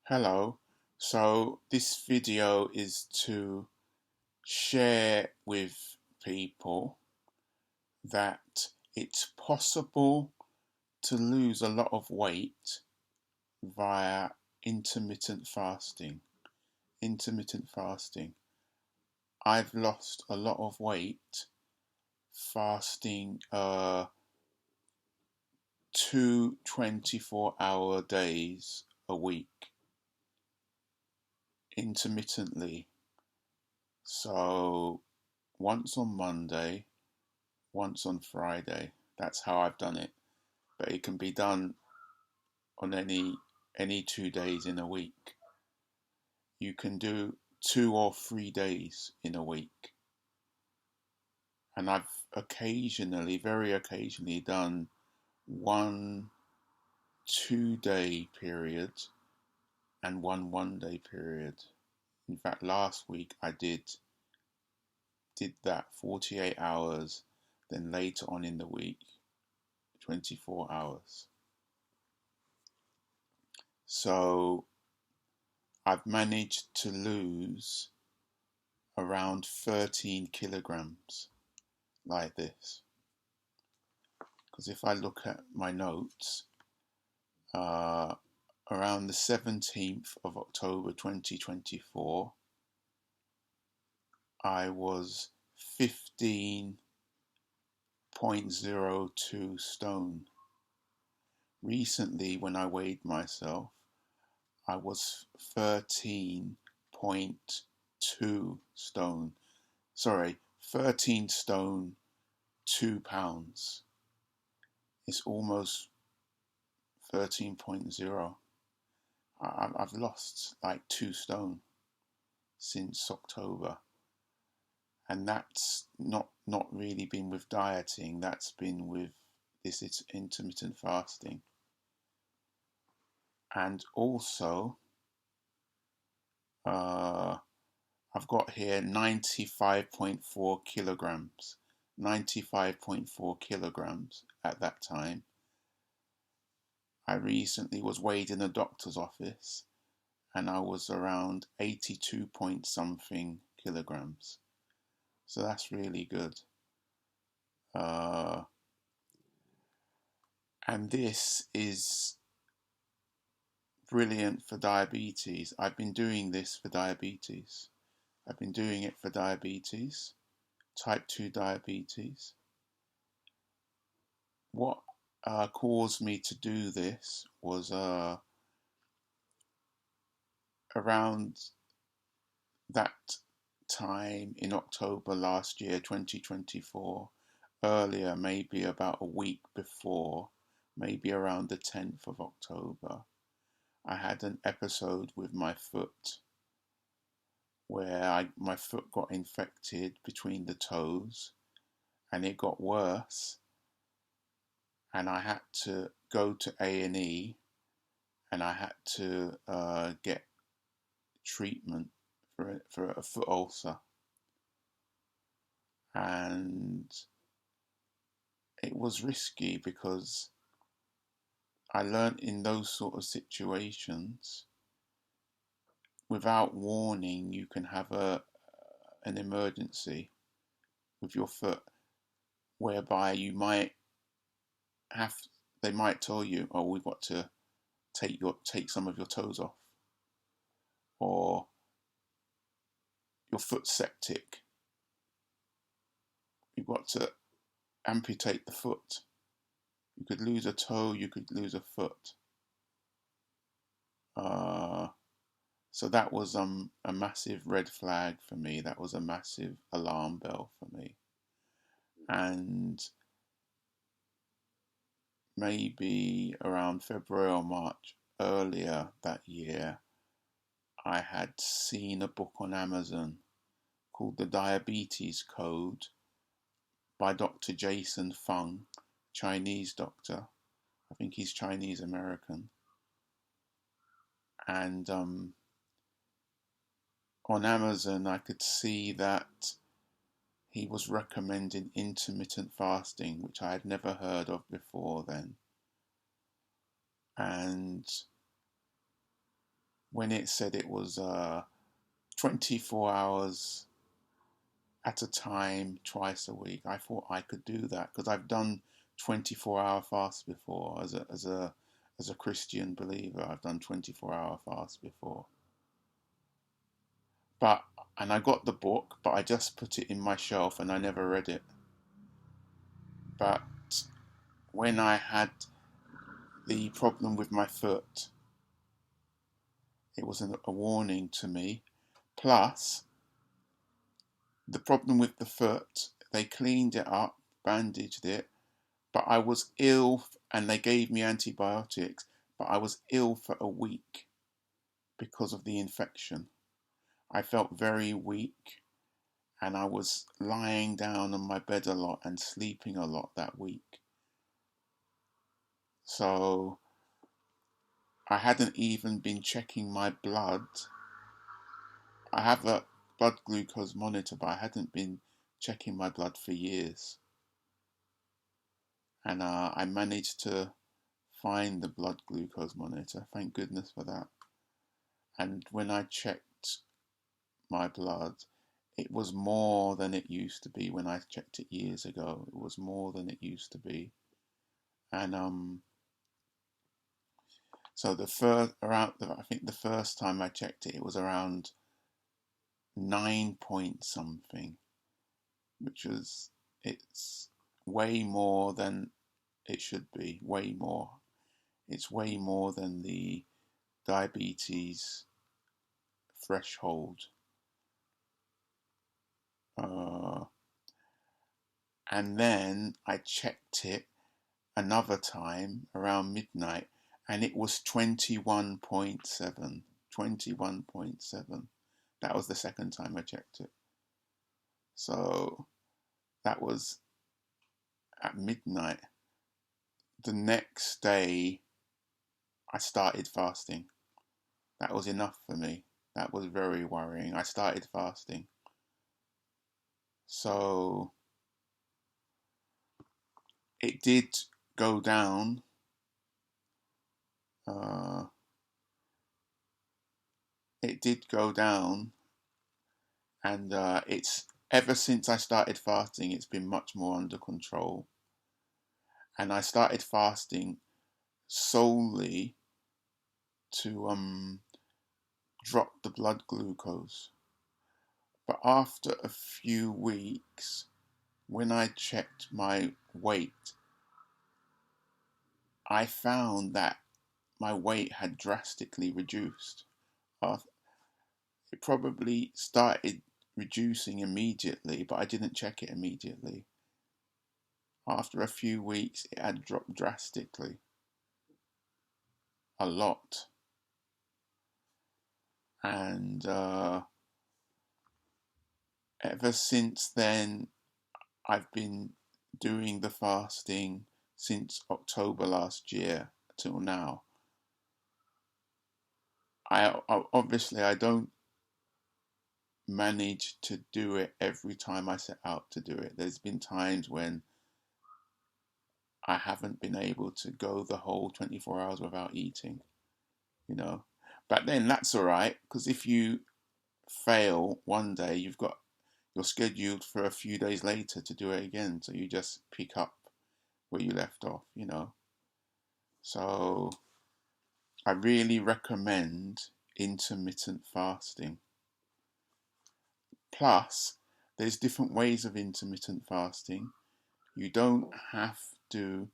Hello. So this video is to share with people that it's possible to lose a lot of weight via intermittent fasting. Intermittent fasting. I've lost a lot of weight fasting two 24-hour days a week intermittently. So once on Monday, once on Friday. That's how I've done it. But it can be done on any 2 days in a week. You can do 2 or 3 days in a week. And I've occasionally, very occasionally, done 1 2 day period and 1 1 day period. In fact, last week I did that 48 hours, then later on in the week 24 hours. So I've managed to lose around 13 kilograms like this. Because if I look at my notes, around the 17th of October 2024, I was 15.02 stone. Recently, when I weighed myself, I was 13.2 stone. Sorry, 13 stone, 2 pounds. It's almost 13.0. I've lost like 2 stone since October. And that's not really been with dieting, that's been with this intermittent fasting. And also, I've got here 95.4 kilograms. 95.4 kilograms at that time. I recently was weighed in a doctor's office and I was around 82 point something kilograms. So that's really good. And this is brilliant for diabetes. I've been doing this for diabetes. I've been doing it for diabetes, type 2 diabetes. What caused me to do this was around that time in October last year, 2024, earlier, maybe about a week before, maybe around the 10th of October, I had an episode with my foot where my foot got infected between the toes and it got worse, and I had to go to A&E and I had to get treatment for a foot ulcer. And it was risky because I learned in those sort of situations, without warning, you can have an emergency with your foot, whereby you might they might tell you, oh, we've got to take some of your toes off, or your foot's septic, you've got to amputate the foot. You could lose a toe, you could lose a foot. So that was a massive red flag for me. That was a massive alarm bell for me. And maybe around February or March earlier that year, I had seen a book on Amazon called The Diabetes Code by Dr. Jason Fung, Chinese doctor. I think he's Chinese American. And on Amazon, I could see that he was recommending intermittent fasting, which I had never heard of before then. And when it said it was 24 hours at a time, twice a week, I thought I could do that because I've done 24-hour fasts before as a Christian believer. I've done 24-hour fasts before. But and I got the book, but I just put it in my shelf and I never read it. But when I had the problem with my foot, it was a warning to me. Plus, the problem with the foot, they cleaned it up, bandaged it, but I was ill and they gave me antibiotics, but I was ill for a week because of the infection. I felt very weak and I was lying down on my bed a lot and sleeping a lot that week. So I hadn't even been checking my blood. I have a blood glucose monitor, but I hadn't been checking my blood for years. And I managed to find the blood glucose monitor. Thank goodness for that. And when I checked my blood, it was more than it used to be when I checked it years ago. It was more than it used to be. And so I think the first time I checked it, it was around 9 point something, it's way more than it should be, way more. It's way more than the diabetes threshold. And then I checked it another time around midnight and it was 21.7. 21.7. That was the second time I checked it. So that was at midnight. The next day I started fasting. That was enough for me. That was very worrying. I started fasting. So it did go down. It did go down, and it's ever since I started fasting, it's been much more under control. And I started fasting solely to drop the blood glucose. But after a few weeks, when I checked my weight, I found that my weight had drastically reduced. It probably started reducing immediately, but I didn't check it immediately. After a few weeks, it had dropped drastically. A lot. And ever since then, I've been doing the fasting since October last year till now. I obviously I don't manage to do it every time I set out to do it. There's been times when I haven't been able to go the whole 24 hours without eating, you know. But then that's all right, because if you fail one day, you're scheduled for a few days later to do it again. So you just pick up where you left off, you know. So I really recommend intermittent fasting. Plus, there's different ways of intermittent fasting. You don't have to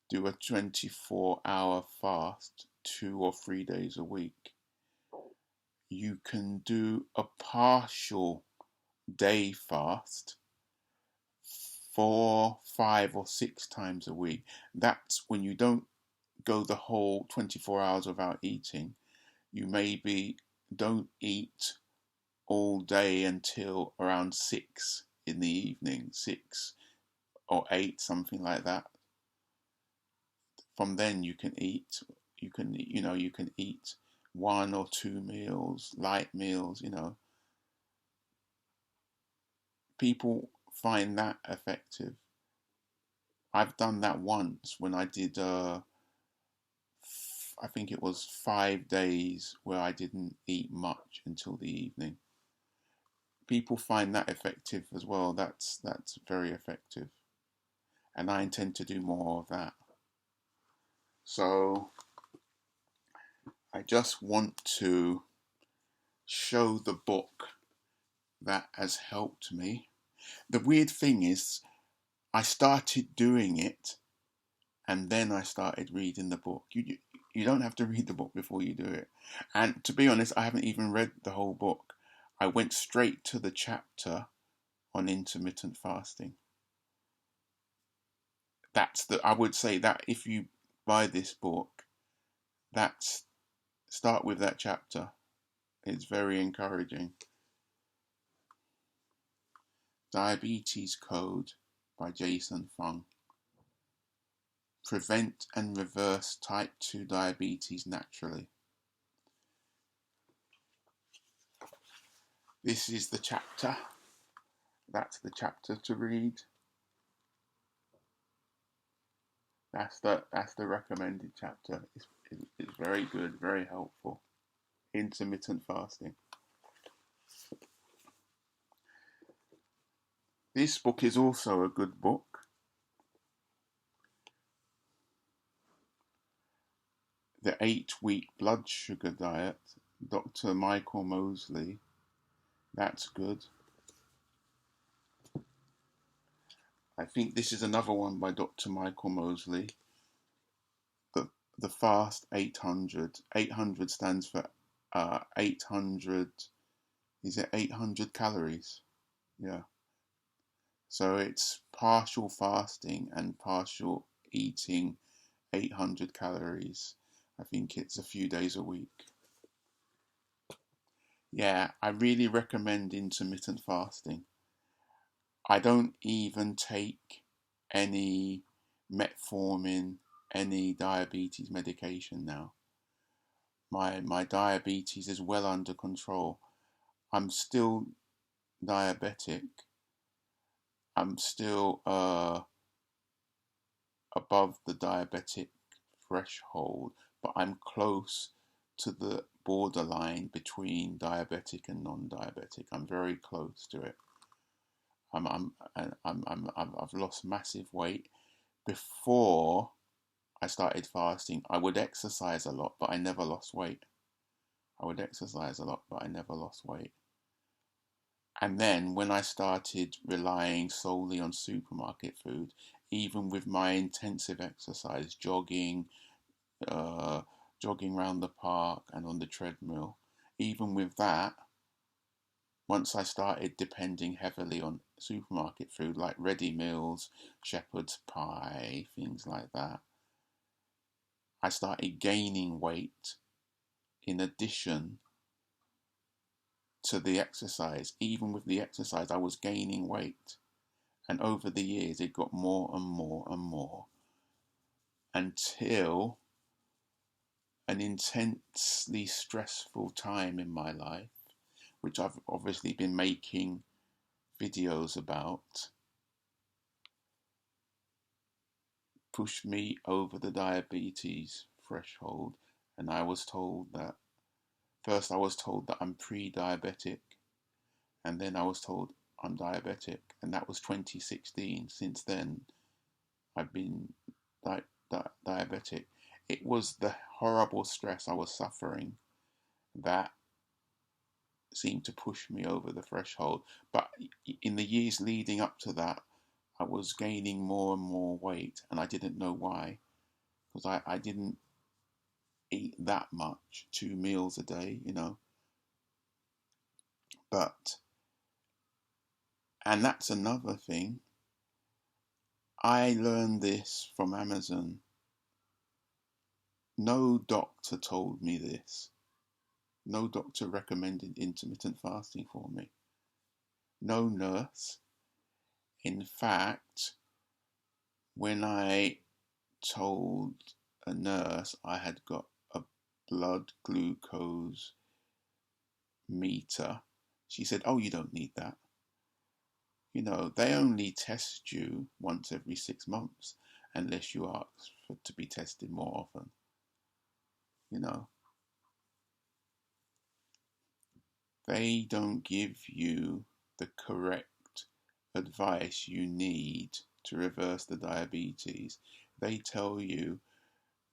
do a 24-hour fast 2 or 3 days a week. You can do a partial day fast 4, 5, or 6 times a week. That's when you don't go the whole 24 hours without eating. You maybe don't eat all day until around 6 in the evening, 6 or 8, something like that. From then you can eat. You can eat 1 or 2 meals, light meals. People find that effective. I've done that once when I did I think it was 5 days where I didn't eat much until the evening. People find that effective as well. That's very effective, and I intend to do more of that. So I just want to show the book that has helped me. The weird thing is, I started doing it, and then I started reading the book. You don't have to read the book before you do it. And to be honest, I haven't even read the whole book. I went straight to the chapter on intermittent fasting. I would say that if you buy this book, start with that chapter. It's very encouraging. Diabetes Code by Jason Fung. Prevent and reverse type 2 diabetes naturally. This is the chapter. That's the chapter to read. That's the recommended chapter. It's very good, very helpful. Intermittent fasting. This book is also a good book. The 8-Week Blood Sugar Diet, Dr. Michael Mosley. That's good. I think this is another one by Dr. Michael Mosley. The Fast 800. 800 stands for 800. Is it 800 calories? Yeah. So it's partial fasting and partial eating 800 calories. I think it's a few days a week. Yeah, I really recommend intermittent fasting. I don't even take any metformin, any diabetes medication now. My diabetes is well under control. I'm still diabetic. I'm still above the diabetic threshold, but I'm close to the borderline between diabetic and non-diabetic. I'm very close to it. I've lost massive weight. Before I started fasting, I would exercise a lot, but I never lost weight. I would exercise a lot, but I never lost weight. And then when I started relying solely on supermarket food, even with my intensive exercise, jogging around the park and on the treadmill, even with that, once I started depending heavily on supermarket food like ready meals, shepherd's pie, things like that, I started gaining weight in addition to the exercise. Even with the exercise, I was gaining weight. And over the years, it got more and more and more until an intensely stressful time in my life, which I've obviously been making videos about, pushed me over the diabetes threshold. And I was told that, first I was told that I'm pre-diabetic, and then I was told I'm diabetic, and that was 2016. Since then, I've been diabetic. It was the horrible stress I was suffering that seemed to push me over the threshold. But in the years leading up to that, I was gaining more and more weight, and I didn't know why, because I didn't eat that much, 2 meals a day, But, and that's another thing, I learned this from Amazon. No doctor told me this. No doctor recommended intermittent fasting for me. No nurse. In fact, when I told a nurse I had got a blood glucose meter, she said, "Oh, you don't need that. They only test you once every 6 months unless you ask to be tested more often." you know. They don't give you the correct advice you need to reverse the diabetes. They tell you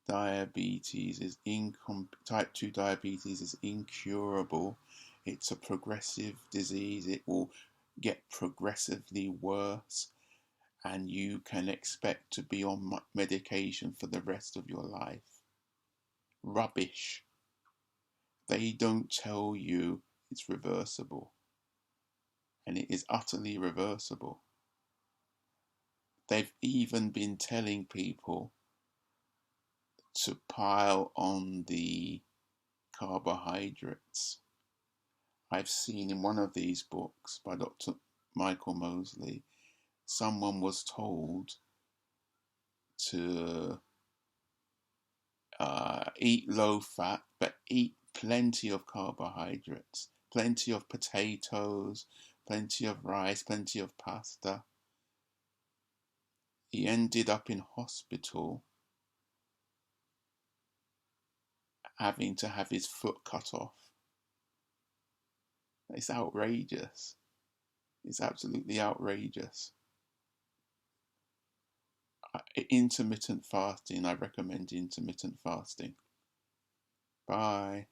diabetes is type 2 diabetes is incurable. It's a progressive disease. It will get progressively worse, and you can expect to be on medication for the rest of your life. Rubbish. They don't tell you it's reversible, and it is utterly reversible. They've even been telling people to pile on the carbohydrates. I've seen in one of these books by Dr. Michael Mosley, someone was told to eat low fat, but eat plenty of carbohydrates, plenty of potatoes, plenty of rice, plenty of pasta. He ended up in hospital having to have his foot cut off. It's outrageous. It's absolutely outrageous. Intermittent fasting, I recommend intermittent fasting. Bye.